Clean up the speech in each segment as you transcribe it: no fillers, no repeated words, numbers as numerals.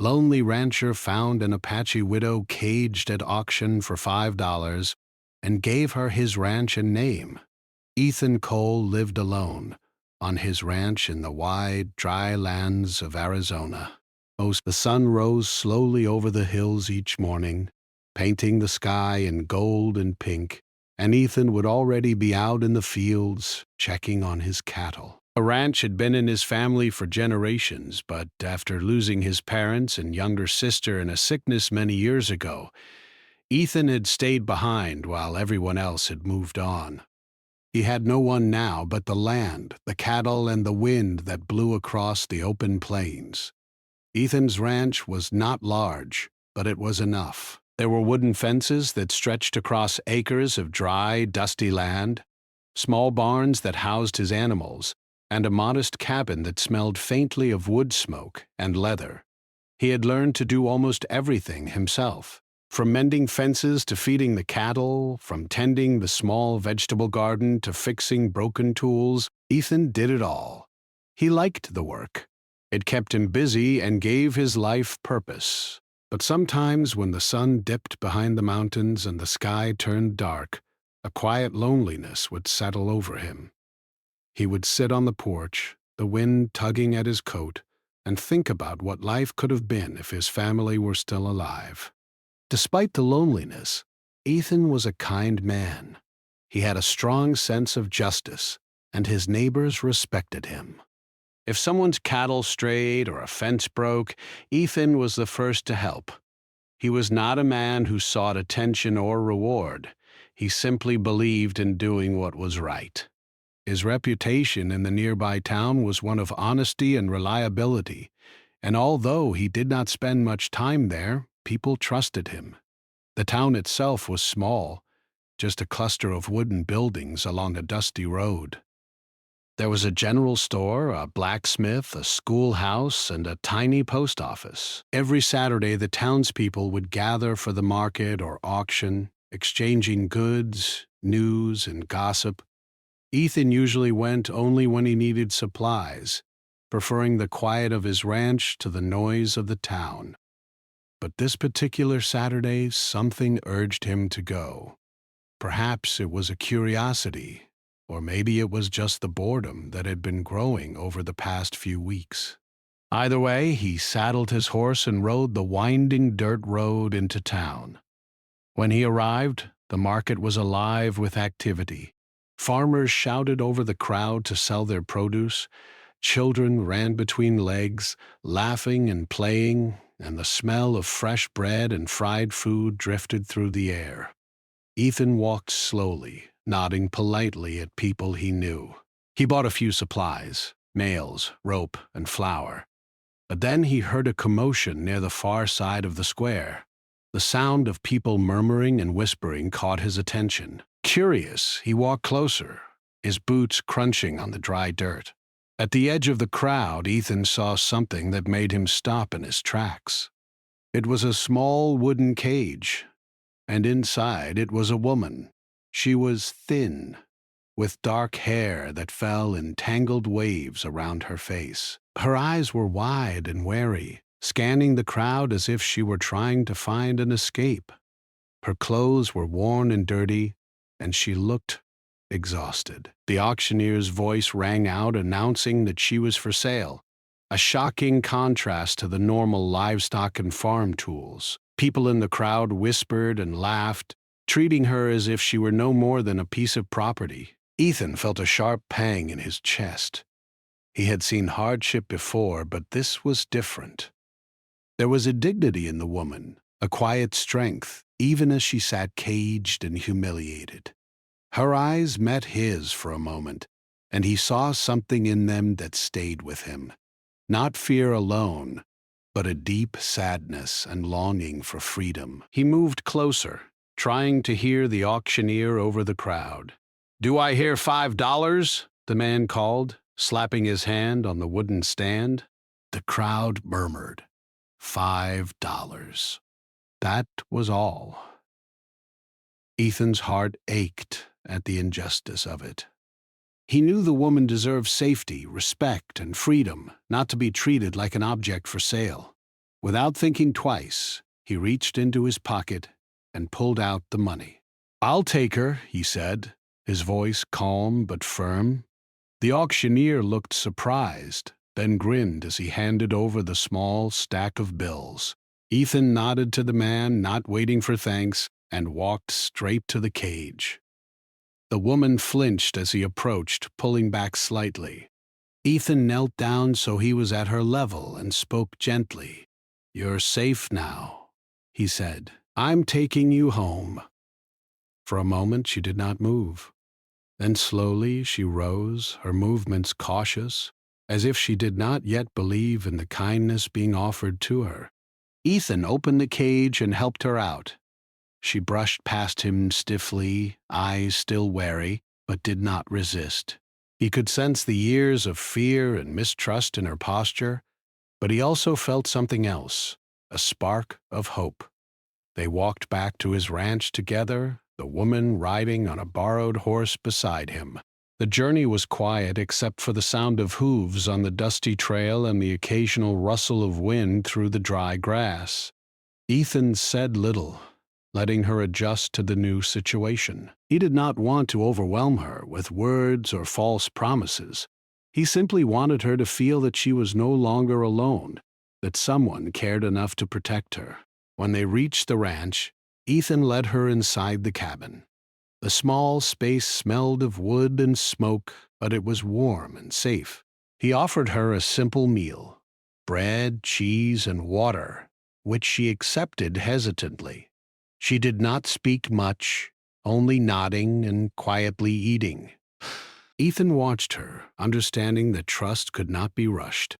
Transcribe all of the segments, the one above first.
lonely rancher found an Apache widow caged at auction for $5 and gave her his ranch and name. Ethan Cole lived alone on his ranch in the wide, dry lands of Arizona. The sun rose slowly over the hills each morning, painting the sky in gold and pink, and Ethan would already be out in the fields checking on his cattle. The ranch had been in his family for generations, but after losing his parents and younger sister in a sickness many years ago, Ethan had stayed behind while everyone else had moved on. He had no one now but the land, the cattle, and the wind that blew across the open plains. Ethan's ranch was not large, but it was enough. There were wooden fences that stretched across acres of dry, dusty land, small barns that housed his animals, and a modest cabin that smelled faintly of wood smoke and leather. He had learned to do almost everything himself, from mending fences to feeding the cattle, from tending the small vegetable garden to fixing broken tools. Ethan did it all. He liked the work. It kept him busy and gave his life purpose. But sometimes when the sun dipped behind the mountains and the sky turned dark, a quiet loneliness would settle over him. He would sit on the porch, the wind tugging at his coat, and think about what life could have been if his family were still alive. Despite the loneliness, Ethan was a kind man. He had a strong sense of justice, and his neighbors respected him. If someone's cattle strayed or a fence broke, Ethan was the first to help. He was not a man who sought attention or reward. He simply believed in doing what was right. His reputation in the nearby town was one of honesty and reliability, and although he did not spend much time there, people trusted him. The town itself was small, just a cluster of wooden buildings along a dusty road. There was a general store, a blacksmith, a schoolhouse, and a tiny post office. Every Saturday, the townspeople would gather for the market or auction, exchanging goods, news, and gossip. Ethan usually went only when he needed supplies, preferring the quiet of his ranch to the noise of the town. But this particular Saturday, something urged him to go. Perhaps it was a curiosity, or maybe it was just the boredom that had been growing over the past few weeks. Either way, he saddled his horse and rode the winding dirt road into town. When he arrived, the market was alive with activity. Farmers shouted over the crowd to sell their produce. Children ran between legs, laughing and playing, and the smell of fresh bread and fried food drifted through the air. Ethan walked slowly, nodding politely at people he knew. He bought a few supplies, nails, rope, and flour. But then he heard a commotion near the far side of the square. The sound of people murmuring and whispering caught his attention. Curious, he walked closer, his boots crunching on the dry dirt. At the edge of the crowd, Ethan saw something that made him stop in his tracks. It was a small wooden cage, and inside it was a woman. She was thin, with dark hair that fell in tangled waves around her face. Her eyes were wide and wary, scanning the crowd as if she were trying to find an escape. Her clothes were worn and dirty, and she looked exhausted. The auctioneer's voice rang out announcing that she was for sale, a shocking contrast to the normal livestock and farm tools. People in the crowd whispered and laughed, treating her as if she were no more than a piece of property. Ethan felt a sharp pang in his chest. He had seen hardship before, but this was different. There was a dignity in the woman, a quiet strength, even as she sat caged and humiliated. Her eyes met his for a moment, and he saw something in them that stayed with him. Not fear alone, but a deep sadness and longing for freedom. He moved closer, trying to hear the auctioneer over the crowd. "Do I hear $5?" the man called, slapping his hand on the wooden stand. The crowd murmured. $5. That was all. Ethan's heart ached at the injustice of it. He knew the woman deserved safety, respect, and freedom, not to be treated like an object for sale. Without thinking twice, he reached into his pocket and pulled out the money. "I'll take her," he said, his voice calm but firm. The auctioneer looked surprised, then grinned as he handed over the small stack of bills. Ethan nodded to the man, not waiting for thanks, and walked straight to the cage. The woman flinched as he approached, pulling back slightly. Ethan knelt down so he was at her level and spoke gently. "You're safe now," he said. "I'm taking you home." For a moment she did not move. Then slowly she rose, her movements cautious, as if she did not yet believe in the kindness being offered to her. Ethan opened the cage and helped her out. She brushed past him stiffly, eyes still wary, but did not resist. He could sense the years of fear and mistrust in her posture, but he also felt something else, a spark of hope. They walked back to his ranch together, the woman riding on a borrowed horse beside him. The journey was quiet except for the sound of hooves on the dusty trail and the occasional rustle of wind through the dry grass. Ethan said little, letting her adjust to the new situation. He did not want to overwhelm her with words or false promises. He simply wanted her to feel that she was no longer alone, that someone cared enough to protect her. When they reached the ranch, Ethan led her inside the cabin. The small space smelled of wood and smoke, but it was warm and safe. He offered her a simple meal, bread, cheese, and water, which she accepted hesitantly. She did not speak much, only nodding and quietly eating. Ethan watched her, understanding that trust could not be rushed.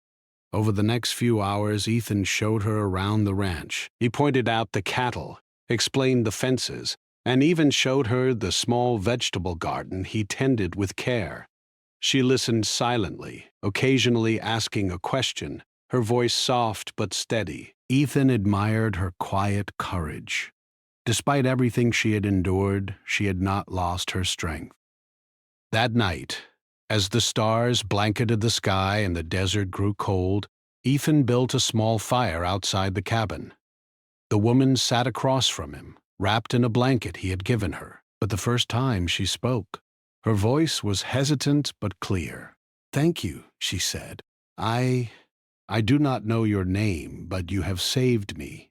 Over the next few hours, Ethan showed her around the ranch. He pointed out the cattle, explained the fences, and even showed her the small vegetable garden he tended with care. She listened silently, occasionally asking a question, her voice soft but steady. Ethan admired her quiet courage. Despite everything she had endured, she had not lost her strength. That night, as the stars blanketed the sky and the desert grew cold, Ethan built a small fire outside the cabin. The woman sat across from him, wrapped in a blanket he had given her. But the first time she spoke, her voice was hesitant but clear. "Thank you," she said. I do not know your name, but you have saved me."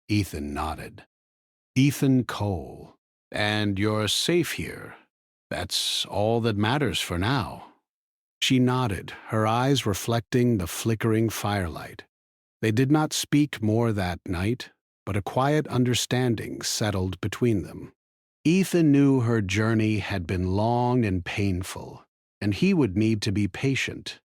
Ethan nodded. "Ethan Cole. And you're safe here. That's all that matters for now." She nodded, her eyes reflecting the flickering firelight. They did not speak more that night, but a quiet understanding settled between them. Ethan knew her journey had been long and painful, and he would need to be patient.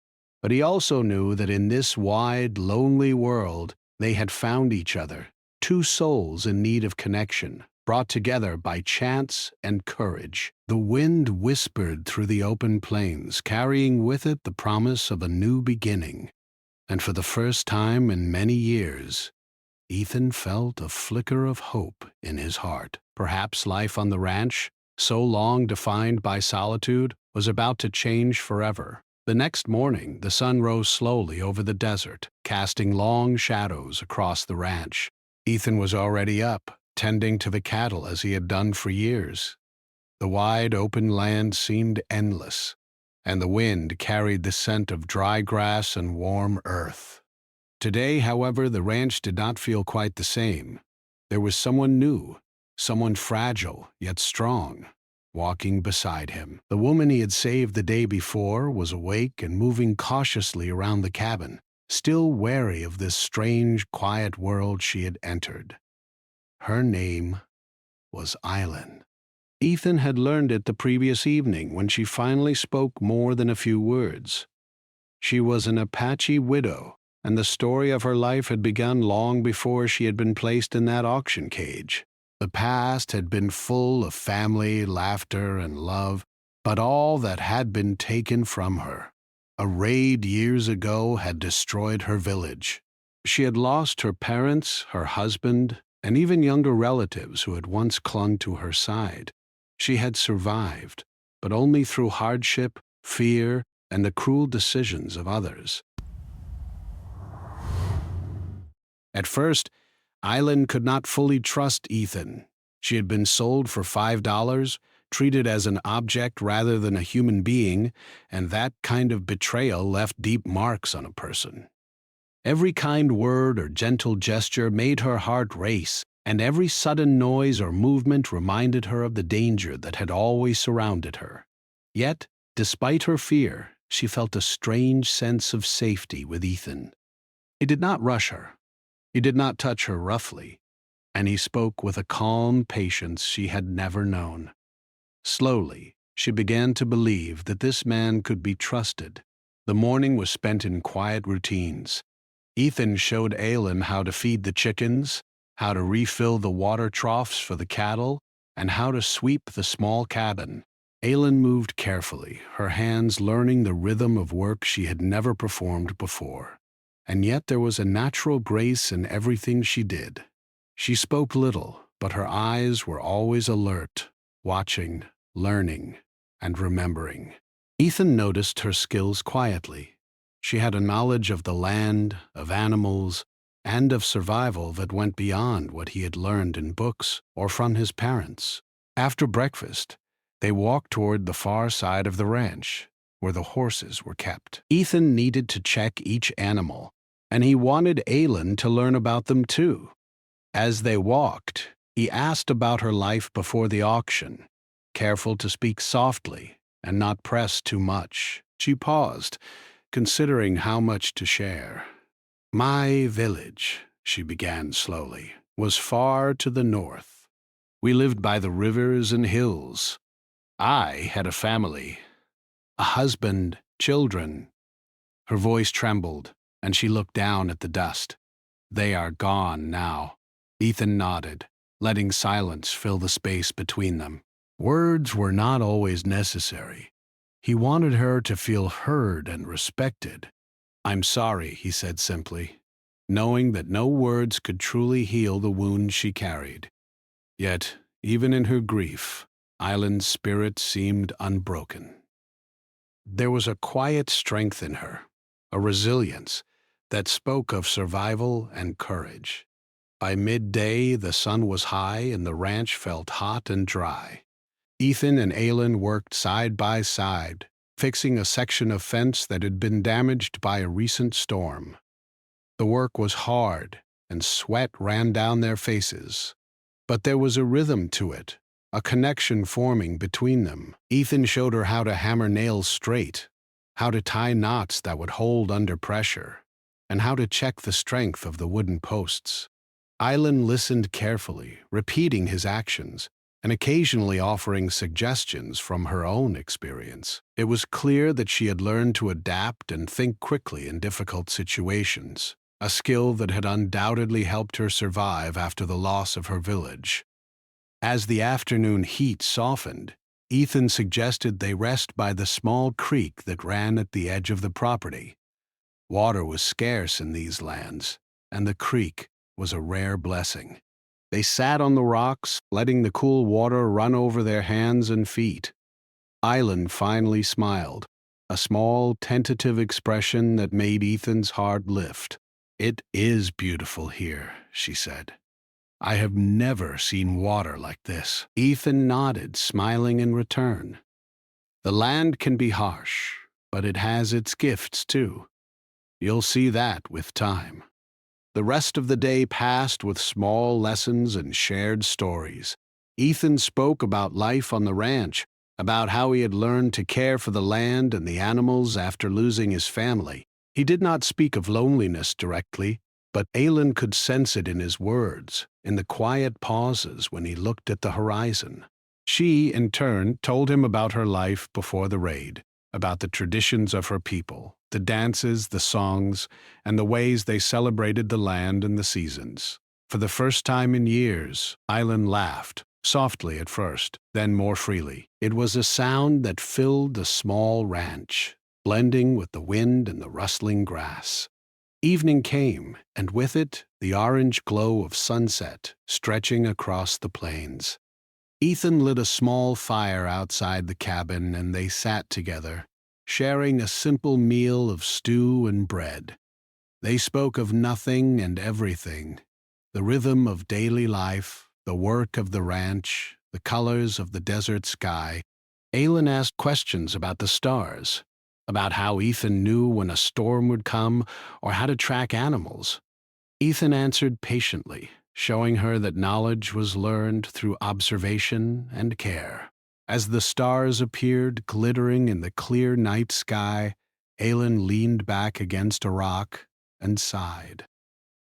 But he also knew that in this wide, lonely world, they had found each other, two souls in need of connection, brought together by chance and courage. The wind whispered through the open plains, carrying with it the promise of a new beginning. And for the first time in many years, Ethan felt a flicker of hope in his heart. Perhaps life on the ranch, so long defined by solitude, was about to change forever. The next morning, the sun rose slowly over the desert, casting long shadows across the ranch. Ethan was already up, tending to the cattle as he had done for years. The wide open land seemed endless, and the wind carried the scent of dry grass and warm earth. Today, however, the ranch did not feel quite the same. There was someone new, someone fragile yet strong, walking beside him. The woman he had saved the day before was awake and moving cautiously around the cabin, still wary of this strange, quiet world she had entered. Her name was Island. Ethan had learned it the previous evening when she finally spoke more than a few words. She was an Apache widow, and the story of her life had begun long before she had been placed in that auction cage. The past had been full of family, laughter, and love, but all that had been taken from her. A raid years ago had destroyed her village. She had lost her parents, her husband, and even younger relatives who had once clung to her side. She had survived, but only through hardship, fear, and the cruel decisions of others. At first, Eileen could not fully trust Ethan. She had been sold for $5, treated as an object rather than a human being, and that kind of betrayal left deep marks on a person. Every kind word or gentle gesture made her heart race, and every sudden noise or movement reminded her of the danger that had always surrounded her. Yet, despite her fear, she felt a strange sense of safety with Ethan. He did not rush her. He did not touch her roughly, and he spoke with a calm patience she had never known. Slowly, she began to believe that this man could be trusted. The morning was spent in quiet routines. Ethan showed Aylin how to feed the chickens, how to refill the water troughs for the cattle, and how to sweep the small cabin. Aylin moved carefully, her hands learning the rhythm of work she had never performed before. And yet there was a natural grace in everything she did. She spoke little, but her eyes were always alert, watching, learning, and remembering. Ethan noticed her skills quietly. She had a knowledge of the land, of animals, and of survival that went beyond what he had learned in books or from his parents. After breakfast, they walked toward the far side of the ranch, where the horses were kept. Ethan needed to check each animal, and he wanted Aylin to learn about them too. As they walked, he asked about her life before the auction, careful to speak softly and not press too much. She paused, considering how much to share. "My village," she began slowly, "was far to the north. We lived by the rivers and hills. I had a family, a husband, children." Her voice trembled, and she looked down at the dust. "They are gone now." Ethan nodded, letting silence fill the space between them. Words were not always necessary. He wanted her to feel heard and respected. "I'm sorry," he said simply, knowing that no words could truly heal the wound she carried. Yet, even in her grief, Aylin's spirit seemed unbroken. There was a quiet strength in her, a resilience that spoke of survival and courage. By midday, the sun was high and the ranch felt hot and dry. Ethan and Aylin worked side by side, fixing a section of fence that had been damaged by a recent storm. The work was hard, and sweat ran down their faces. But there was a rhythm to it, a connection forming between them. Ethan showed her how to hammer nails straight, how to tie knots that would hold under pressure, and how to check the strength of the wooden posts. Aylin listened carefully, repeating his actions, and occasionally offering suggestions from her own experience. It was clear that she had learned to adapt and think quickly in difficult situations, a skill that had undoubtedly helped her survive after the loss of her village. As the afternoon heat softened, Ethan suggested they rest by the small creek that ran at the edge of the property. Water was scarce in these lands, and the creek was a rare blessing. They sat on the rocks, letting the cool water run over their hands and feet. Aylin finally smiled, a small, tentative expression that made Ethan's heart lift. "It is beautiful here," she said. "I have never seen water like this." Ethan nodded, smiling in return. "The land can be harsh, but it has its gifts too. You'll see that with time." The rest of the day passed with small lessons and shared stories. Ethan spoke about life on the ranch, about how he had learned to care for the land and the animals after losing his family. He did not speak of loneliness directly, but Aylin could sense it in his words, in the quiet pauses when he looked at the horizon. She, in turn, told him about her life before the raid, about the traditions of her people, the dances, the songs, and the ways they celebrated the land and the seasons. For the first time in years, Aylin laughed, softly at first, then more freely. It was a sound that filled the small ranch, blending with the wind and the rustling grass. Evening came, and with it, the orange glow of sunset stretching across the plains. Ethan lit a small fire outside the cabin, and they sat together, sharing a simple meal of stew and bread. They spoke of nothing and everything, the rhythm of daily life, the work of the ranch, the colors of the desert sky. Aylin asked questions about the stars, about how Ethan knew when a storm would come or how to track animals. Ethan answered patiently, showing her that knowledge was learned through observation and care. As the stars appeared glittering in the clear night sky, Aylin leaned back against a rock and sighed.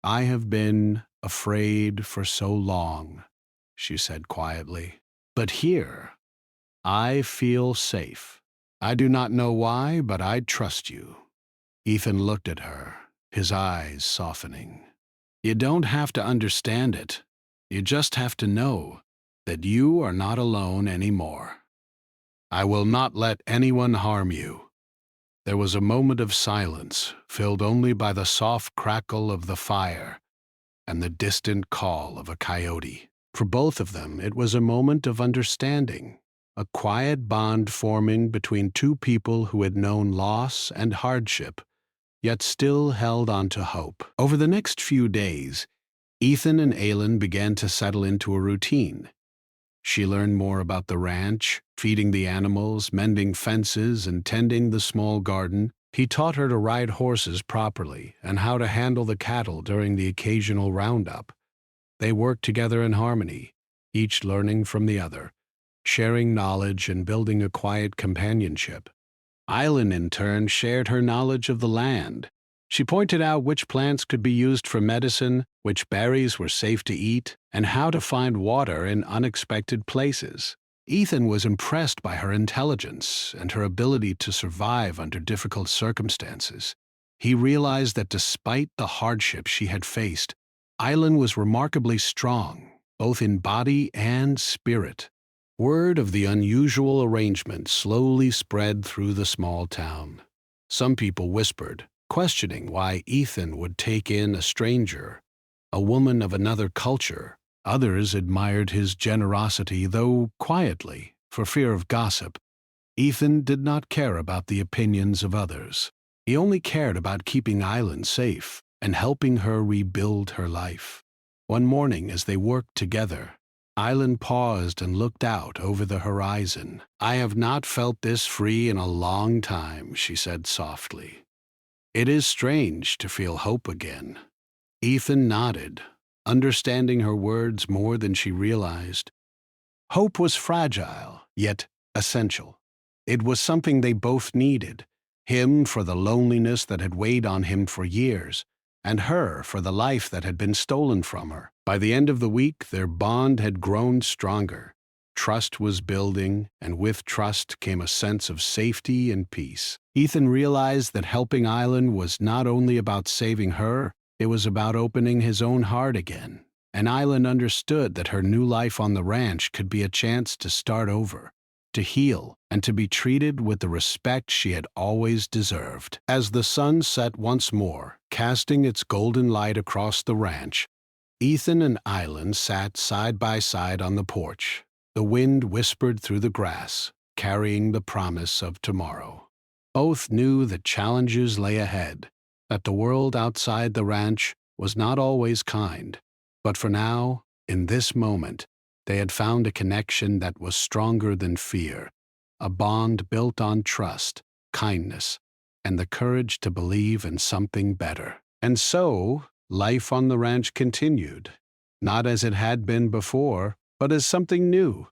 "I have been afraid for so long," she said quietly. "But here, I feel safe. I do not know why, but I trust you." Ethan looked at her, his eyes softening. "You don't have to understand it. You just have to know that you are not alone anymore. I will not let anyone harm you." There was a moment of silence, filled only by the soft crackle of the fire and the distant call of a coyote. For both of them, it was a moment of understanding, a quiet bond forming between two people who had known loss and hardship, yet still held on to hope. Over the next few days, Ethan and Aylin began to settle into a routine. She learned more about the ranch, feeding the animals, mending fences, and tending the small garden. He taught her to ride horses properly and how to handle the cattle during the occasional roundup. They worked together in harmony, each learning from the other, sharing knowledge and building a quiet companionship. Aylin, in turn, shared her knowledge of the land. She pointed out which plants could be used for medicine, which berries were safe to eat, and how to find water in unexpected places. Ethan was impressed by her intelligence and her ability to survive under difficult circumstances. He realized that despite the hardship she had faced, Aylin was remarkably strong, both in body and spirit. Word of the unusual arrangement slowly spread through the small town. Some people whispered, questioning why Ethan would take in a stranger, a woman of another culture. Others admired his generosity, though quietly, for fear of gossip. Ethan did not care about the opinions of others. He only cared about keeping Aylin safe and helping her rebuild her life. One morning, as they worked together, Aylin paused and looked out over the horizon. "I have not felt this free in a long time," she said softly. "It is strange to feel hope again." Ethan nodded, understanding her words more than she realized. Hope was fragile, yet essential. It was something they both needed, him for the loneliness that had weighed on him for years, and her for the life that had been stolen from her. By the end of the week, their bond had grown stronger. Trust was building, and with trust came a sense of safety and peace. Ethan realized that helping Aylin was not only about saving her, it was about opening his own heart again. And Aylin understood that her new life on the ranch could be a chance to start over, to heal, and to be treated with the respect she had always deserved. As the sun set once more, casting its golden light across the ranch, Ethan and Aylin sat side by side on the porch. The wind whispered through the grass, carrying the promise of tomorrow. Both knew that challenges lay ahead, that the world outside the ranch was not always kind. But for now, in this moment, they had found a connection that was stronger than fear, a bond built on trust, kindness, and the courage to believe in something better. And so, life on the ranch continued, not as it had been before, but as something new,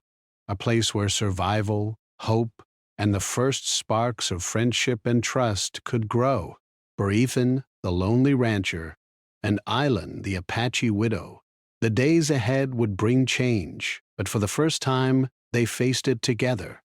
a place where survival, hope, and the first sparks of friendship and trust could grow. For Ethan, the lonely rancher, and Aylin, the Apache widow, the days ahead would bring change, but for the first time, they faced it together.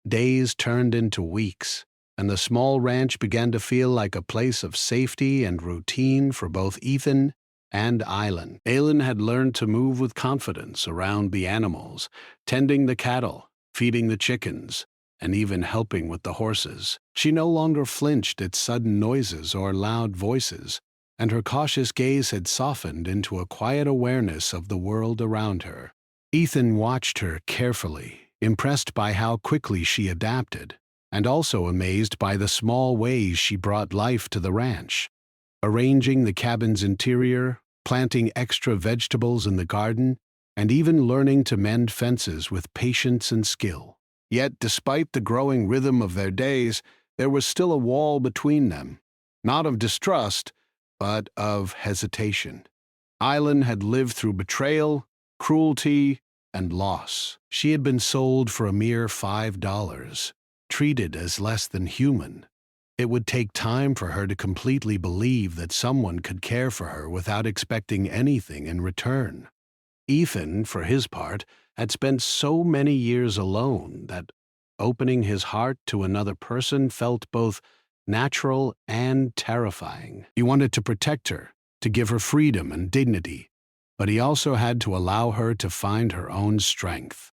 Days turned into weeks, and the small ranch began to feel like a place of safety and routine for both Ethan and Aylin. Aylin had learned to move with confidence around the animals, tending the cattle, feeding the chickens, and even helping with the horses. She no longer flinched at sudden noises or loud voices, and her cautious gaze had softened into a quiet awareness of the world around her. Ethan watched her carefully, impressed by how quickly she adapted, and also amazed by the small ways she brought life to the ranch. arranging the cabin's interior, planting extra vegetables in the garden, and even learning to mend fences with patience and skill. Yet, despite the growing rhythm of their days, there was still a wall between them, not of distrust, but of hesitation. Island had lived through betrayal, cruelty, and loss. She had been sold for a mere $5, treated as less than human. It would take time for her to completely believe that someone could care for her without expecting anything in return. Ethan, for his part, had spent so many years alone that opening his heart to another person felt both natural and terrifying. He wanted to protect her, to give her freedom and dignity, but he also had to allow her to find her own strength.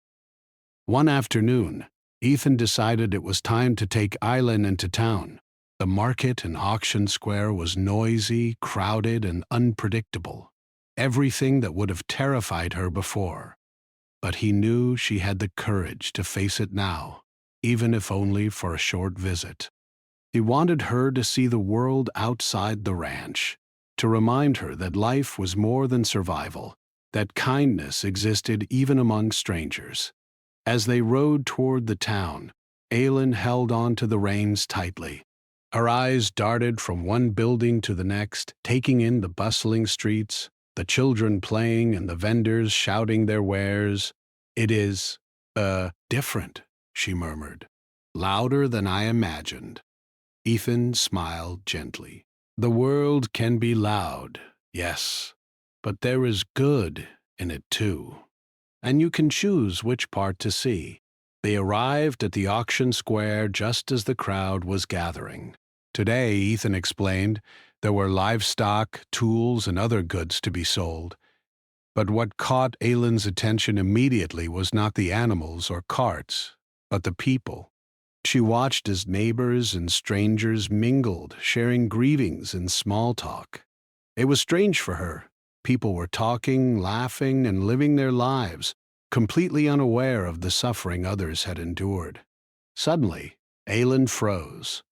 One afternoon, Ethan decided it was time to take Eileen into town. The market and auction square was noisy, crowded, and unpredictable. Everything that would have terrified her before. But he knew she had the courage to face it now, even if only for a short visit. He wanted her to see the world outside the ranch, to remind her that life was more than survival, that kindness existed even among strangers. As they rode toward the town, Aylin held on to the reins tightly. Her eyes darted from one building to the next, taking in the bustling streets, the children playing and the vendors shouting their wares. "It is, different," she murmured. "Louder than I imagined." Ethan smiled gently. "The world can be loud, yes, but there is good in it too. And you can choose which part to see." They arrived at the auction square just as the crowd was gathering. Today, Ethan explained, there were livestock, tools, and other goods to be sold. But what caught Aylin's attention immediately was not the animals or carts, but the people. She watched as neighbors and strangers mingled, sharing greetings and small talk. It was strange for her. People were talking, laughing, and living their lives, completely unaware of the suffering others had endured. Suddenly, Aylin froze.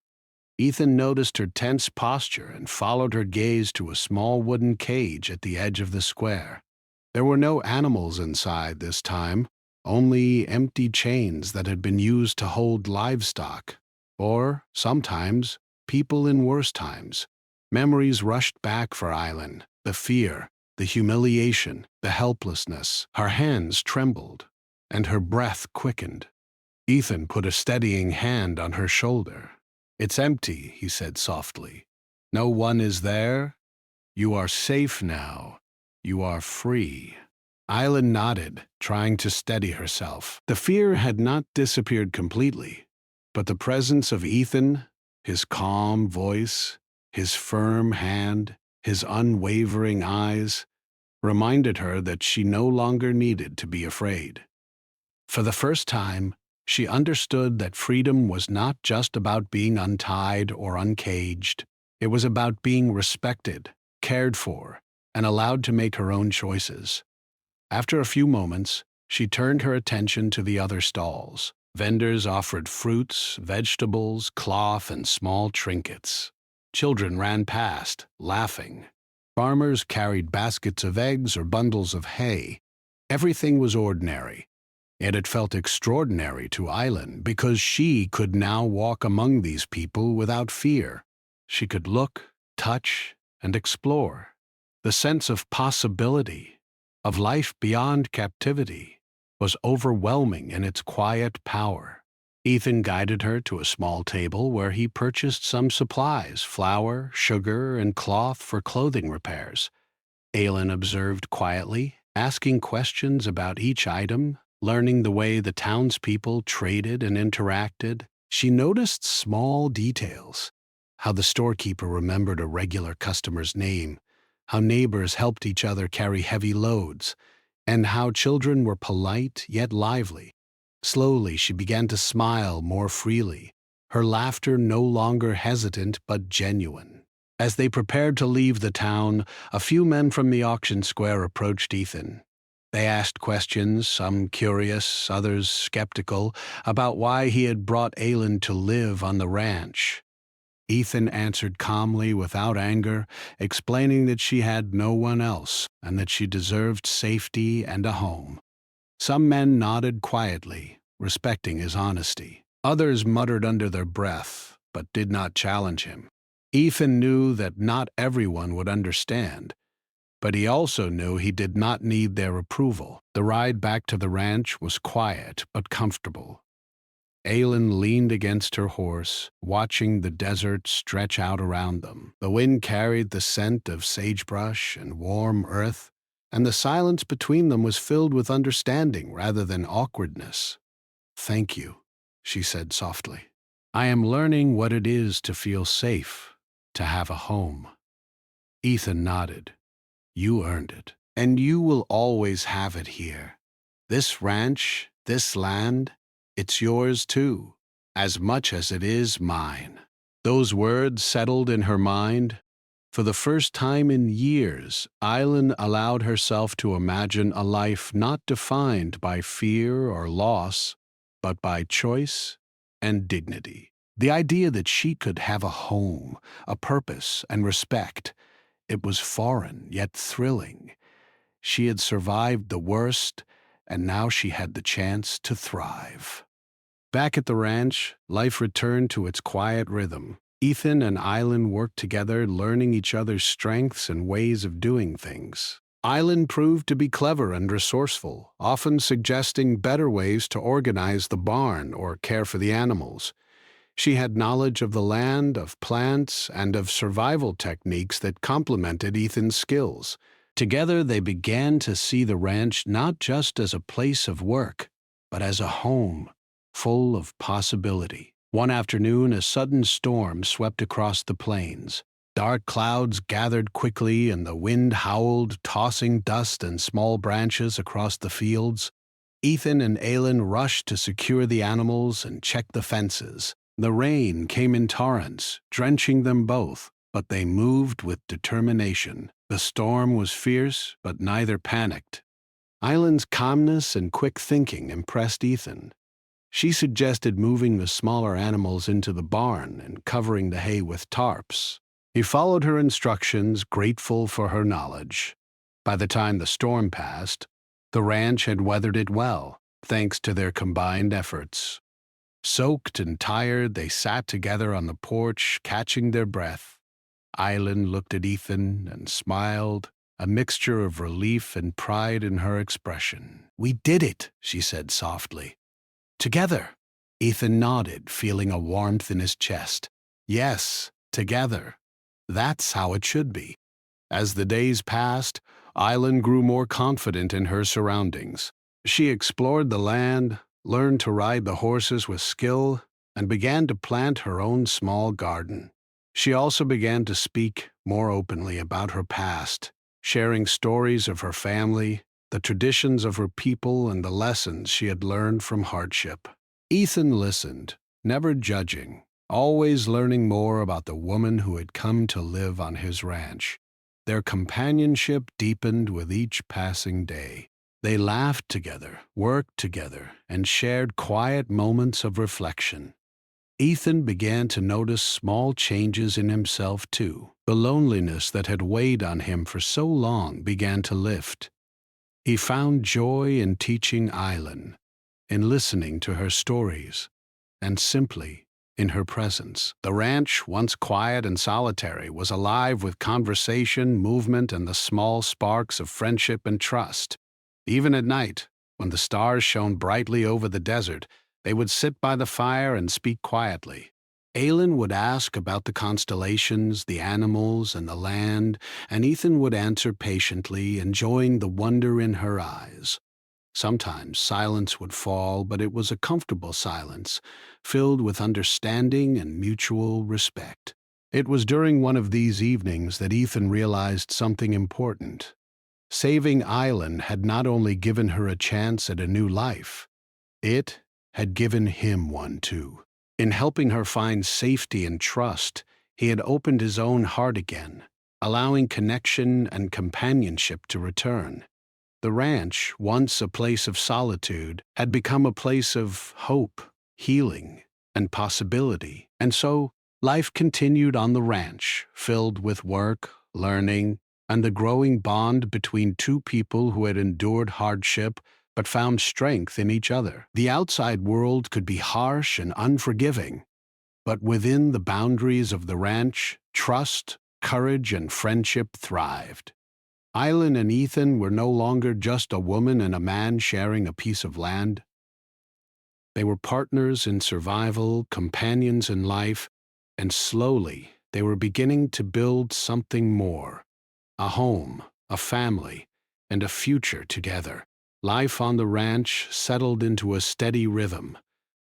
Ethan noticed her tense posture and followed her gaze to a small wooden cage at the edge of the square. There were no animals inside this time, only empty chains that had been used to hold livestock, or, sometimes, people in worse times. Memories rushed back for Aylin, the fear, the humiliation, the helplessness. Her hands trembled, and her breath quickened. Ethan put a steadying hand on her shoulder. "It's empty," he said softly. "No one is there. You are safe now. You are free." Aylin nodded, trying to steady herself. The fear had not disappeared completely, but the presence of Ethan, his calm voice, his firm hand, his unwavering eyes, reminded her that she no longer needed to be afraid. For the first time, she understood that freedom was not just about being untied or uncaged. It was about being respected, cared for, and allowed to make her own choices. After a few moments, she turned her attention to the other stalls. Vendors offered fruits, vegetables, cloth, and small trinkets. Children ran past, laughing. Farmers carried baskets of eggs or bundles of hay. Everything was ordinary. Yet it felt extraordinary to Aylin because she could now walk among these people without fear. She could look, touch, and explore. The sense of possibility, of life beyond captivity, was overwhelming in its quiet power. Ethan guided her to a small table where he purchased some supplies, flour, sugar, and cloth for clothing repairs. Aylin observed quietly, asking questions about each item, learning the way the townspeople traded and interacted. She noticed small details, how the storekeeper remembered a regular customer's name, how neighbors helped each other carry heavy loads, and how children were polite yet lively. Slowly, she began to smile more freely, her laughter no longer hesitant but genuine. As they prepared to leave the town, a few men from the auction square approached Ethan. They asked questions, some curious, others skeptical, about why he had brought Aylin to live on the ranch. Ethan answered calmly without anger, explaining that she had no one else and that she deserved safety and a home. Some men nodded quietly, respecting his honesty. Others muttered under their breath, but did not challenge him. Ethan knew that not everyone would understand, but he also knew he did not need their approval. The ride back to the ranch was quiet but comfortable. Aylin leaned against her horse, watching the desert stretch out around them. The wind carried the scent of sagebrush and warm earth, and the silence between them was filled with understanding rather than awkwardness. "Thank you," she said softly. "I am learning what it is to feel safe, to have a home." Ethan nodded. "You earned it, and you will always have it here. This ranch, this land, it's yours too, as much as it is mine." Those words settled in her mind. For the first time in years, Eileen allowed herself to imagine a life not defined by fear or loss, but by choice and dignity. The idea that she could have a home, a purpose, and respect, it was foreign yet thrilling. She had survived the worst, and now she had the chance to thrive. Back at the ranch, life returned to its quiet rhythm. Ethan and Eileen worked together, learning each other's strengths and ways of doing things. Eileen proved to be clever and resourceful, often suggesting better ways to organize the barn or care for the animals. She had knowledge of the land, of plants, and of survival techniques that complemented Ethan's skills. Together, they began to see the ranch not just as a place of work, but as a home, full of possibility. One afternoon, a sudden storm swept across the plains. Dark clouds gathered quickly, and the wind howled, tossing dust and small branches across the fields. Ethan and Aylin rushed to secure the animals and check the fences. The rain came in torrents, drenching them both, but they moved with determination. The storm was fierce, but neither panicked. Eilin's calmness and quick thinking impressed Ethan. She suggested moving the smaller animals into the barn and covering the hay with tarps. He followed her instructions, grateful for her knowledge. By the time the storm passed, the ranch had weathered it well, thanks to their combined efforts. Soaked and tired, they sat together on the porch, catching their breath. Eileen looked at Ethan and smiled, a mixture of relief and pride in her expression. "We did it," she said softly. "Together." Ethan nodded, feeling a warmth in his chest. "Yes, together. That's how it should be." As the days passed, Eileen grew more confident in her surroundings. She explored the land, learned to ride the horses with skill, and began to plant her own small garden. She also began to speak more openly about her past, sharing stories of her family, the traditions of her people, and the lessons she had learned from hardship. Ethan listened, never judging, always learning more about the woman who had come to live on his ranch. Their companionship deepened with each passing day. They laughed together, worked together, and shared quiet moments of reflection. Ethan began to notice small changes in himself too. The loneliness that had weighed on him for so long began to lift. He found joy in teaching Eileen, in listening to her stories, and simply in her presence. The ranch, once quiet and solitary, was alive with conversation, movement, and the small sparks of friendship and trust. Even at night, when the stars shone brightly over the desert, they would sit by the fire and speak quietly. Aylin would ask about the constellations, the animals, and the land, and Ethan would answer patiently, enjoying the wonder in her eyes. Sometimes silence would fall, but it was a comfortable silence, filled with understanding and mutual respect. It was during one of these evenings that Ethan realized something important. Saving Eileen had not only given her a chance at a new life, it had given him one too. In helping her find safety and trust, he had opened his own heart again, allowing connection and companionship to return. The ranch, once a place of solitude, had become a place of hope, healing, and possibility. And so, Life continued on the ranch, filled with work, learning, and the growing bond between two people who had endured hardship but found strength in each other. The outside world could be harsh and unforgiving, but within the boundaries of the ranch, trust, courage, and friendship thrived. Island and Ethan were no longer just a woman and a man sharing a piece of land. They were partners in survival, companions in life, and slowly they were beginning to build something more: a home, a family, and a future together. Life on the ranch settled into a steady rhythm,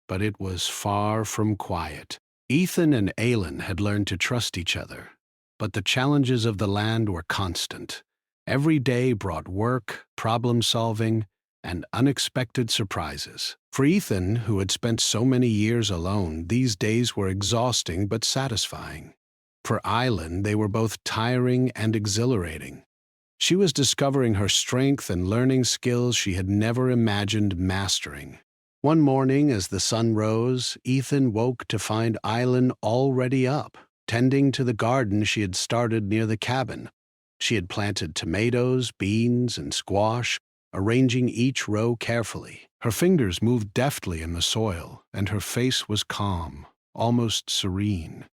but it was far from quiet. Ethan and Aylin had learned to trust each other, but the challenges of the land were constant. Every day brought work, problem-solving, and unexpected surprises. For Ethan, who had spent so many years alone, these days were exhausting but satisfying. For Aylin, they were both tiring and exhilarating. She was discovering her strength and learning skills she had never imagined mastering. One morning, as the sun rose, Ethan woke to find Aylin already up, tending to the garden she had started near the cabin. She had planted tomatoes, beans, and squash, arranging each row carefully. Her fingers moved deftly in the soil, and her face was calm, almost serene.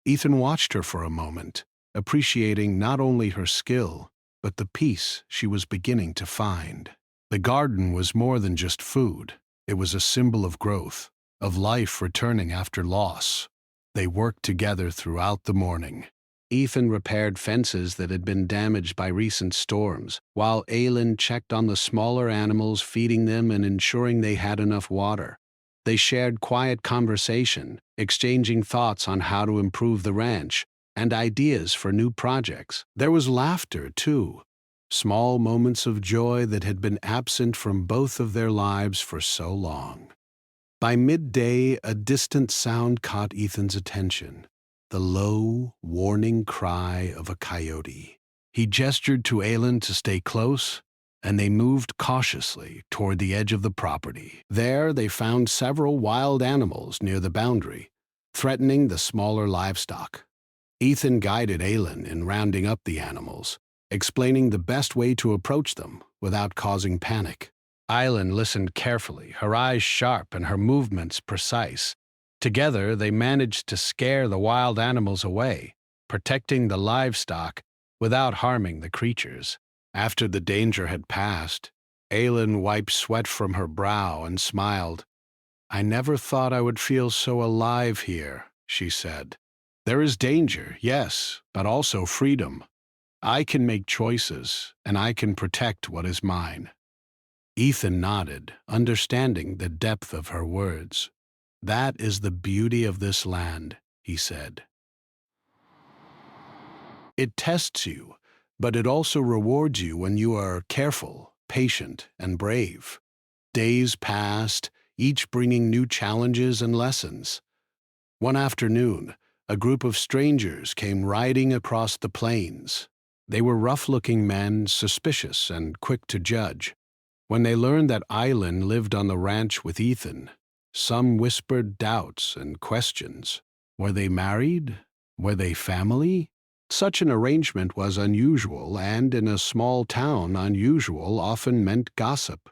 Ethan watched her for a moment, appreciating not only her skill, but the peace she was beginning to find. The garden was more than just food. It was a symbol of growth, of life returning after loss. They worked together throughout the morning. Ethan repaired fences that had been damaged by recent storms, while Aylin checked on the smaller animals, feeding them and ensuring they had enough water. They shared quiet conversation, exchanging thoughts on how to improve the ranch and ideas for new projects. There was laughter, too, small moments of joy that had been absent from both of their lives for so long. By midday, a distant sound caught Ethan's attention: the low, warning cry of a coyote. He gestured to Aylin to stay close, and they moved cautiously toward the edge of the property. There, they found several wild animals near the boundary, threatening the smaller livestock. Ethan guided Aylin in rounding up the animals, explaining the best way to approach them without causing panic. Aylin listened carefully, her eyes sharp and her movements precise. Together, they managed to scare the wild animals away, protecting the livestock without harming the creatures. After the danger had passed, Aylin wiped sweat from her brow and smiled. "I never thought I would feel so alive here," she said. "There is danger, yes, but also freedom. I can make choices, and I can protect what is mine." Ethan nodded, understanding the depth of her words. "That is the beauty of this land," he said. "It tests you, but it also rewards you when you are careful, patient, and brave." Days passed, each bringing new challenges and lessons. One afternoon, a group of strangers came riding across the plains. They were rough-looking men, suspicious and quick to judge. When they learned that Aylin lived on the ranch with Ethan, some whispered doubts and questions. Were they married? Were they family? Such an arrangement was unusual, and in a small town, unusual often meant gossip.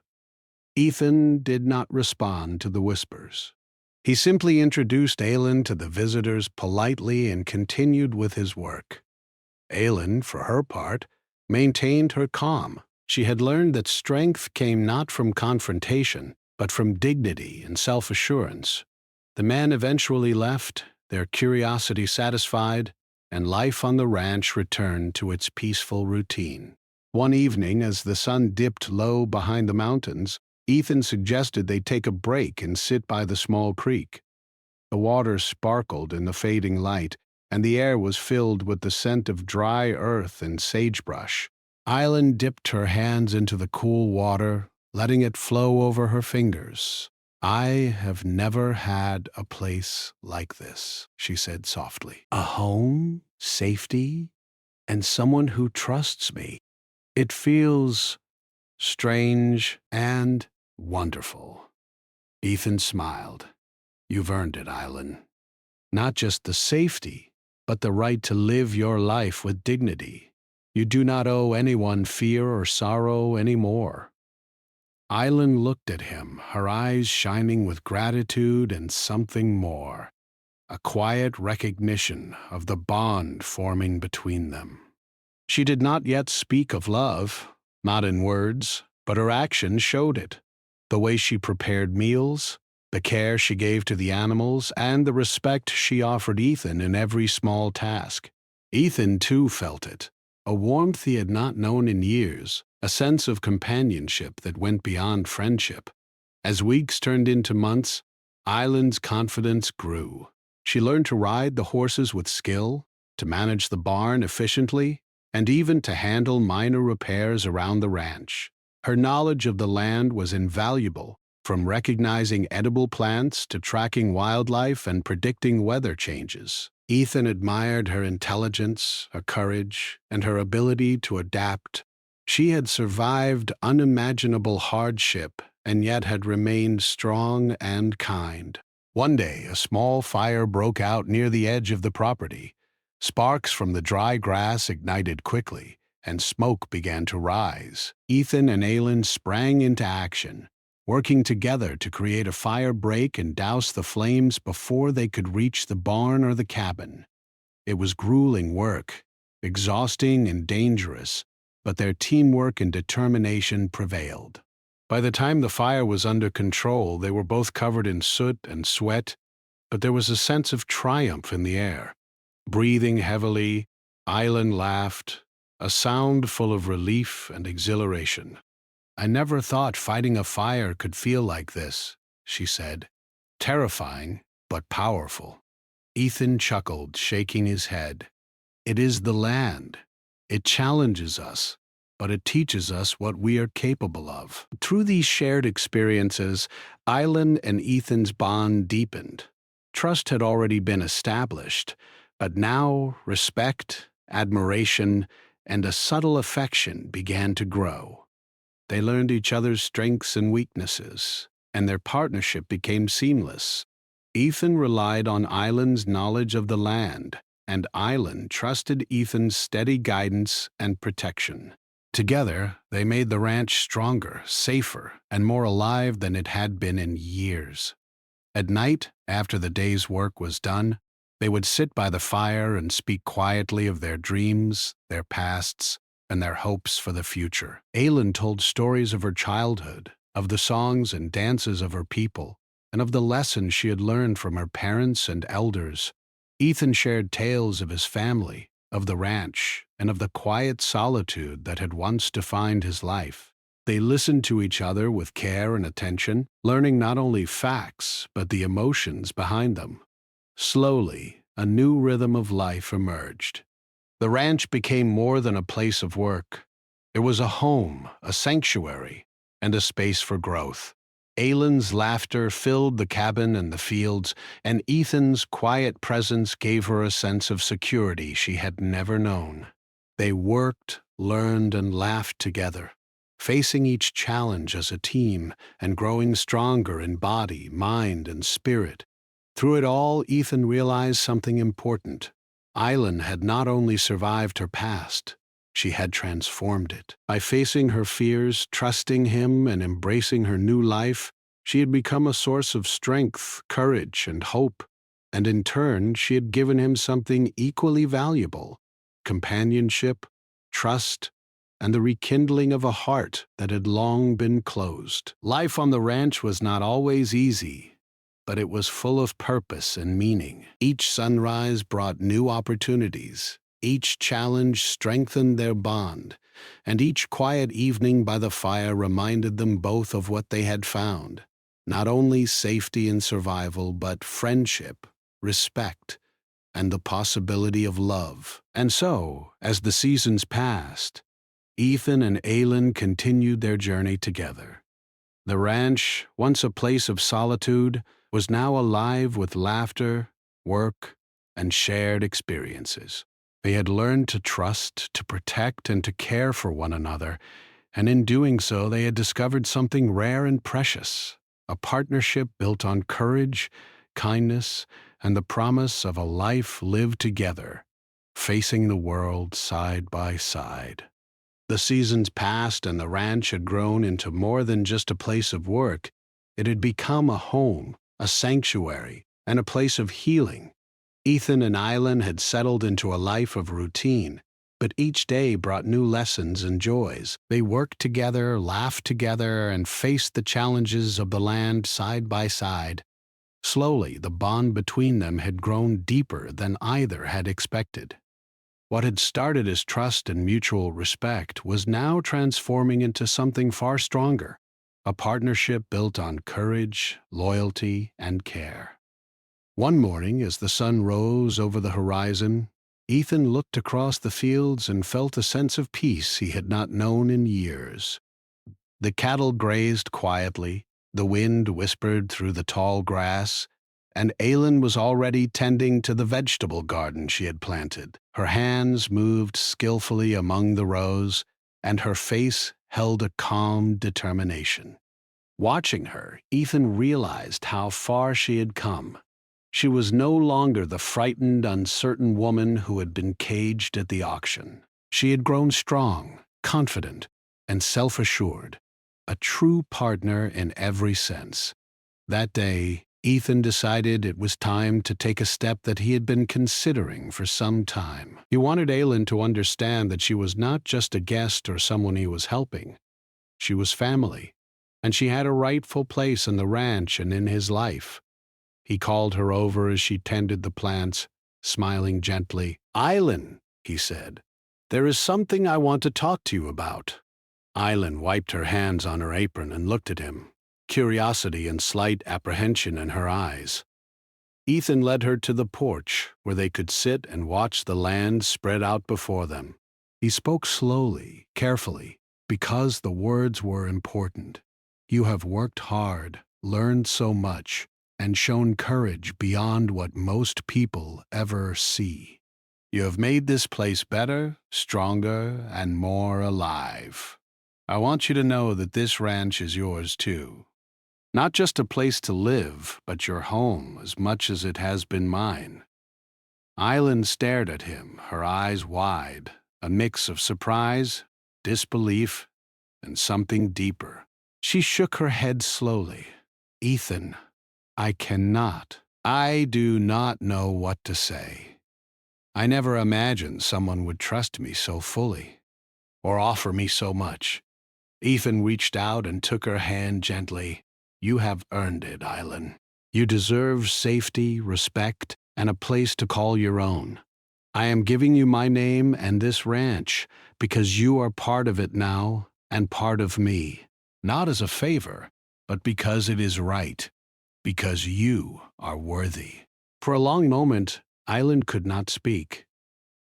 Ethan did not respond to the whispers. He simply introduced Aylin to the visitors politely and continued with his work. Aylin, for her part, maintained her calm. She had learned that strength came not from confrontation, but from dignity and self-assurance. The men eventually left, their curiosity satisfied, and life on the ranch returned to its peaceful routine. One evening, as the sun dipped low behind the mountains, Ethan suggested they take a break and sit by the small creek. The water sparkled in the fading light, and the air was filled with the scent of dry earth and sagebrush. Aylin dipped her hands into the cool water, letting it flow over her fingers. "I have never had a place like this," she said softly. "A home, safety, and someone who trusts me. It feels strange and wonderful." Ethan smiled. "You've earned it, Aylin." Not just the safety, but the right to live your life with dignity. You do not owe anyone fear or sorrow anymore. Island looked at him, her eyes shining with gratitude and something more, a quiet recognition of the bond forming between them. She did not yet speak of love, not in words, but her actions showed it. The way she prepared meals, the care she gave to the animals, and the respect she offered Ethan in every small task. Ethan, too, felt it, a warmth he had not known in years, a sense of companionship that went beyond friendship. As weeks turned into months, Island's confidence grew. She learned to ride the horses with skill, to manage the barn efficiently, and even to handle minor repairs around the ranch. Her knowledge of the land was invaluable, from recognizing edible plants to tracking wildlife and predicting weather changes. Ethan admired her intelligence, her courage, and her ability to adapt. She had survived unimaginable hardship and yet had remained strong and kind. One day, a small fire broke out near the edge of the property. Sparks from the dry grass ignited quickly, and smoke began to rise. Ethan and Aylin sprang into action, working together to create a fire break and douse the flames before they could reach the barn or the cabin. It was grueling work, exhausting and dangerous, but their teamwork and determination prevailed. By the time the fire was under control, they were both covered in soot and sweat, but there was a sense of triumph in the air. Breathing heavily, Island laughed, a sound full of relief and exhilaration. "I never thought fighting a fire could feel like this," she said. "Terrifying, but powerful." Ethan chuckled, shaking his head. "It is the land. It challenges us, but it teaches us what we are capable of." Through these shared experiences, Island and Ethan's bond deepened. Trust had already been established, but now respect, admiration, and a subtle affection began to grow. They learned each other's strengths and weaknesses, and their partnership became seamless. Ethan relied on Island's knowledge of the land, and Island trusted Ethan's steady guidance and protection. Together, they made the ranch stronger, safer, and more alive than it had been in years. At night, after the day's work was done, they would sit by the fire and speak quietly of their dreams, their pasts, and their hopes for the future. Aylin told stories of her childhood, of the songs and dances of her people, and of the lessons she had learned from her parents and elders. Ethan shared tales of his family, of the ranch, and of the quiet solitude that had once defined his life. They listened to each other with care and attention, learning not only facts, but the emotions behind them. Slowly, a new rhythm of life emerged. The ranch became more than a place of work. It was a home, a sanctuary, and a space for growth. Aylin's laughter filled the cabin and the fields, and Ethan's quiet presence gave her a sense of security she had never known. They worked, learned, and laughed together, facing each challenge as a team and growing stronger in body, mind, and spirit. Through it all, Ethan realized something important. Aylin had not only survived her past, she had transformed it. By facing her fears, trusting him, and embracing her new life, she had become a source of strength, courage, and hope. And in turn, she had given him something equally valuable: companionship, trust, and the rekindling of a heart that had long been closed. Life on the ranch was not always easy, but it was full of purpose and meaning. Each sunrise brought new opportunities. Each challenge strengthened their bond, and each quiet evening by the fire reminded them both of what they had found: not only safety and survival, but friendship, respect, and the possibility of love. And so, as the seasons passed, Ethan and Aylin continued their journey together. The ranch, once a place of solitude, was now alive with laughter, work, and shared experiences. They had learned to trust, to protect, and to care for one another, and in doing so they had discovered something rare and precious: a partnership built on courage, kindness, and the promise of a life lived together, facing the world side by side. The seasons passed and the ranch had grown into more than just a place of work. It had become a home, a sanctuary, and a place of healing. Ethan and Island had settled into a life of routine, but each day brought new lessons and joys. They worked together, laughed together, and faced the challenges of the land side by side. Slowly, the bond between them had grown deeper than either had expected. What had started as trust and mutual respect was now transforming into something far stronger, a partnership built on courage, loyalty, and care. One morning, as the sun rose over the horizon, Ethan looked across the fields and felt a sense of peace he had not known in years. The cattle grazed quietly, the wind whispered through the tall grass, and Aylin was already tending to the vegetable garden she had planted. Her hands moved skillfully among the rows, and her face held a calm determination. Watching her, Ethan realized how far she had come. She was no longer the frightened, uncertain woman who had been caged at the auction. She had grown strong, confident, and self-assured, a true partner in every sense. That day, Ethan decided it was time to take a step that he had been considering for some time. He wanted Aylin to understand that she was not just a guest or someone he was helping. She was family, and she had a rightful place in the ranch and in his life. He called her over as she tended the plants, smiling gently. "Aylin," he said, "there is something I want to talk to you about." Aylin wiped her hands on her apron and looked at him, curiosity and slight apprehension in her eyes. Ethan led her to the porch, where they could sit and watch the land spread out before them. He spoke slowly, carefully, because the words were important. "You have worked hard, learned so much, and shown courage beyond what most people ever see. You have made this place better, stronger, and more alive. I want you to know that this ranch is yours too. Not just a place to live, but your home as much as it has been mine." Island stared at him, her eyes wide, a mix of surprise, disbelief, and something deeper. She shook her head slowly. "Ethan, I do not know what to say. I never imagined someone would trust me so fully, or offer me so much." Ethan reached out and took her hand gently. "You have earned it, Island. You deserve safety, respect, and a place to call your own. I am giving you my name and this ranch because you are part of it now and part of me. Not as a favor, but because it is right. Because you are worthy." For a long moment, Island could not speak.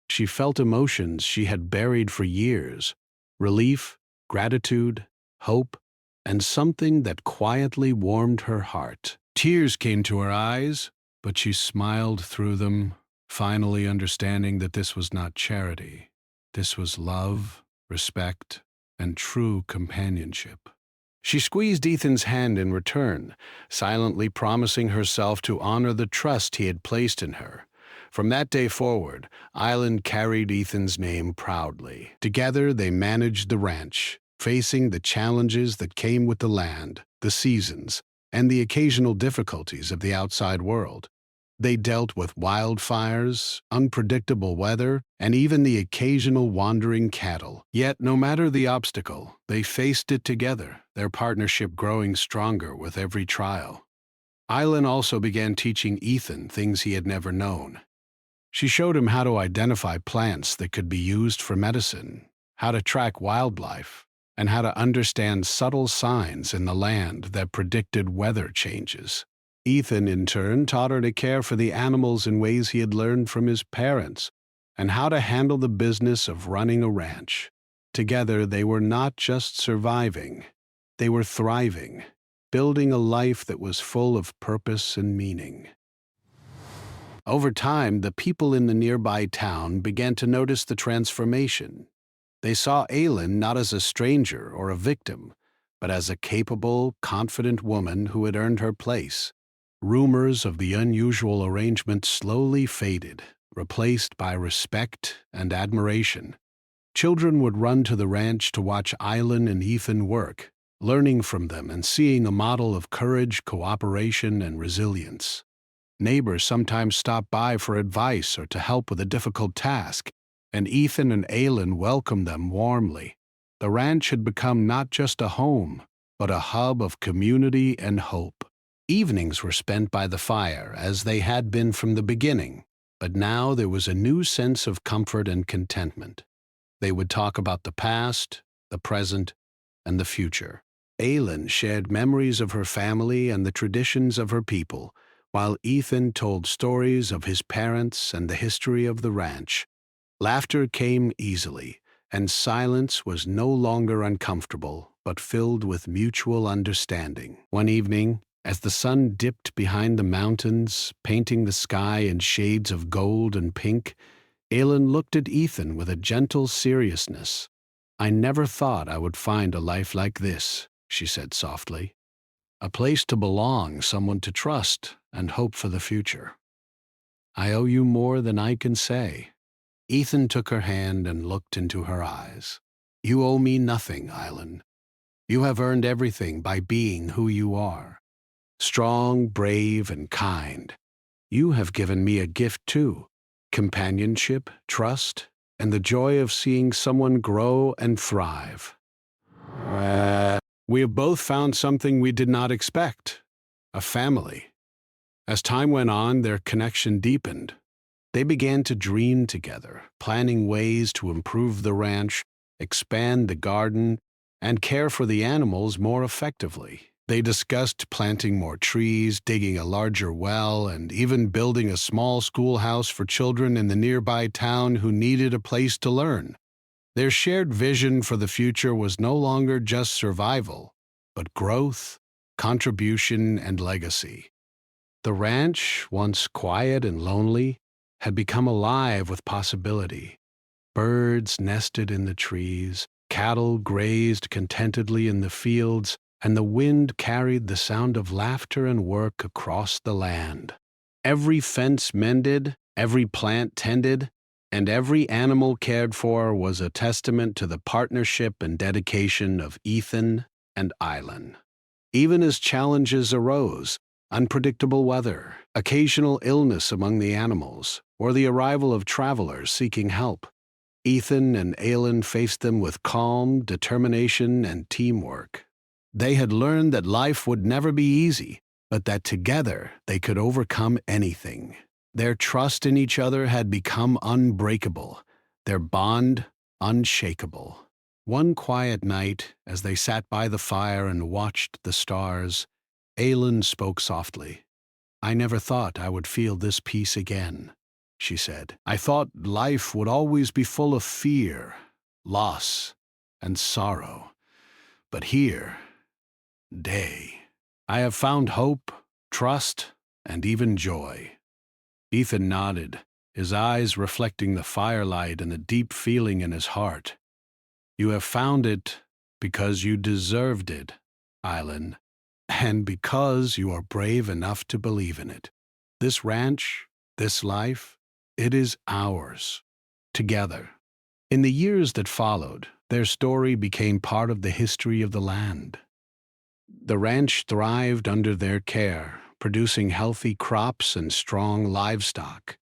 She felt emotions she had buried for years: relief, gratitude, hope, and something that quietly warmed her heart. Tears came to her eyes, but she smiled through them, finally understanding that this was not charity. This was love, respect, and true companionship. She squeezed Ethan's hand in return, silently promising herself to honor the trust he had placed in her. From that day forward, Island carried Ethan's name proudly. Together they managed the ranch, facing the challenges that came with the land, the seasons, and the occasional difficulties of the outside world. They dealt with wildfires, unpredictable weather, and even the occasional wandering cattle. Yet, no matter the obstacle, they faced it together, their partnership growing stronger with every trial. Island also began teaching Ethan things he had never known. She showed him how to identify plants that could be used for medicine, how to track wildlife, and how to understand subtle signs in the land that predicted weather changes. Ethan, in turn, taught her to care for the animals in ways he had learned from his parents, and how to handle the business of running a ranch. Together, they were not just surviving, they were thriving, building a life that was full of purpose and meaning. Over time, the people in the nearby town began to notice the transformation. They saw Aylin not as a stranger or a victim, but as a capable, confident woman who had earned her place. Rumors of the unusual arrangement slowly faded, replaced by respect and admiration. Children would run to the ranch to watch Island and Ethan work, learning from them and seeing a model of courage, cooperation, and resilience. Neighbors sometimes stopped by for advice or to help with a difficult task, and Ethan and Aylin welcomed them warmly. The ranch had become not just a home, but a hub of community and hope. Evenings were spent by the fire, as they had been from the beginning, but now there was a new sense of comfort and contentment. They would talk about the past, the present, and the future. Aylin shared memories of her family and the traditions of her people, while Ethan told stories of his parents and the history of the ranch. Laughter came easily, and silence was no longer uncomfortable, but filled with mutual understanding. One evening, as the sun dipped behind the mountains, painting the sky in shades of gold and pink, Aylin looked at Ethan with a gentle seriousness. "I never thought I would find a life like this," she said softly. "A place to belong, someone to trust, and hope for the future. I owe you more than I can say." Ethan took her hand and looked into her eyes. "You owe me nothing, Island. You have earned everything by being who you are. Strong, brave, and kind. You have given me a gift too. Companionship, trust, and the joy of seeing someone grow and thrive. We have both found something we did not expect, a family." As time went on, their connection deepened. They began to dream together, planning ways to improve the ranch, expand the garden, and care for the animals more effectively. They discussed planting more trees, digging a larger well, and even building a small schoolhouse for children in the nearby town who needed a place to learn. Their shared vision for the future was no longer just survival, but growth, contribution, and legacy. The ranch, once quiet and lonely, had become alive with possibility. Birds nested in the trees, cattle grazed contentedly in the fields, and the wind carried the sound of laughter and work across the land. Every fence mended, every plant tended, and every animal cared for was a testament to the partnership and dedication of Ethan and Island. Even as challenges arose, unpredictable weather, occasional illness among the animals, or the arrival of travelers seeking help, Ethan and Aylin faced them with calm, determination, and teamwork. They had learned that life would never be easy, but that together they could overcome anything. Their trust in each other had become unbreakable, their bond unshakable. One quiet night, as they sat by the fire and watched the stars, Aylin spoke softly. "I never thought I would feel this peace again," she said. "I thought life would always be full of fear, loss, and sorrow. But here, I have found hope, trust, and even joy." Ethan nodded, his eyes reflecting the firelight and the deep feeling in his heart. "You have found it because you deserved it, Island, and because you are brave enough to believe in it. This ranch, this life, it is ours, together." In the years that followed, their story became part of the history of the land. The ranch thrived under their care, producing healthy crops and strong livestock.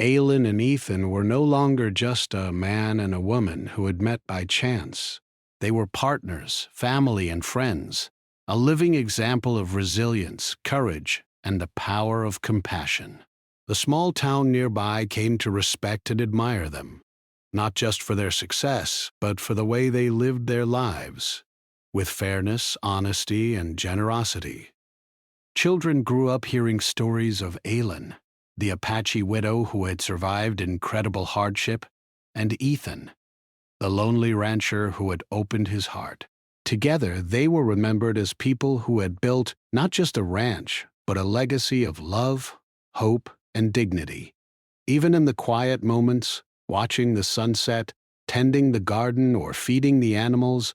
Aylin and Ethan were no longer just a man and a woman who had met by chance. They were partners, family, and friends, a living example of resilience, courage, and the power of compassion. The small town nearby came to respect and admire them, not just for their success, but for the way they lived their lives, with fairness, honesty, and generosity. Children grew up hearing stories of Aylin, the Apache widow who had survived incredible hardship, and Ethan, the lonely rancher who had opened his heart. Together, they were remembered as people who had built not just a ranch, but a legacy of love, hope, and dignity. Even in the quiet moments, watching the sunset, tending the garden, or feeding the animals,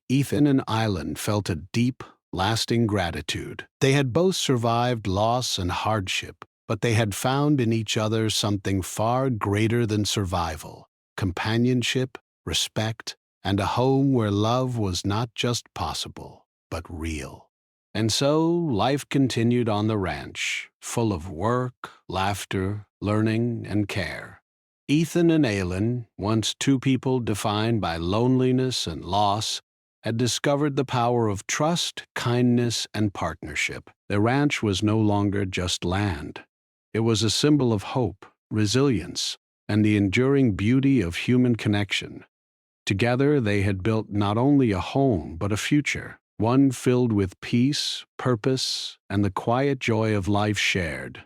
Ethan and Island felt a deep, lasting gratitude. They had both survived loss and hardship, but they had found in each other something far greater than survival: companionship, respect, and a home where love was not just possible, but real. And so life continued on the ranch, full of work, laughter, learning, and care. Ethan and Aylin, once two people defined by loneliness and loss, had discovered the power of trust, kindness, and partnership. Their ranch was no longer just land. It was a symbol of hope, resilience, and the enduring beauty of human connection. Together, they had built not only a home, but a future, one filled with peace, purpose, and the quiet joy of life shared.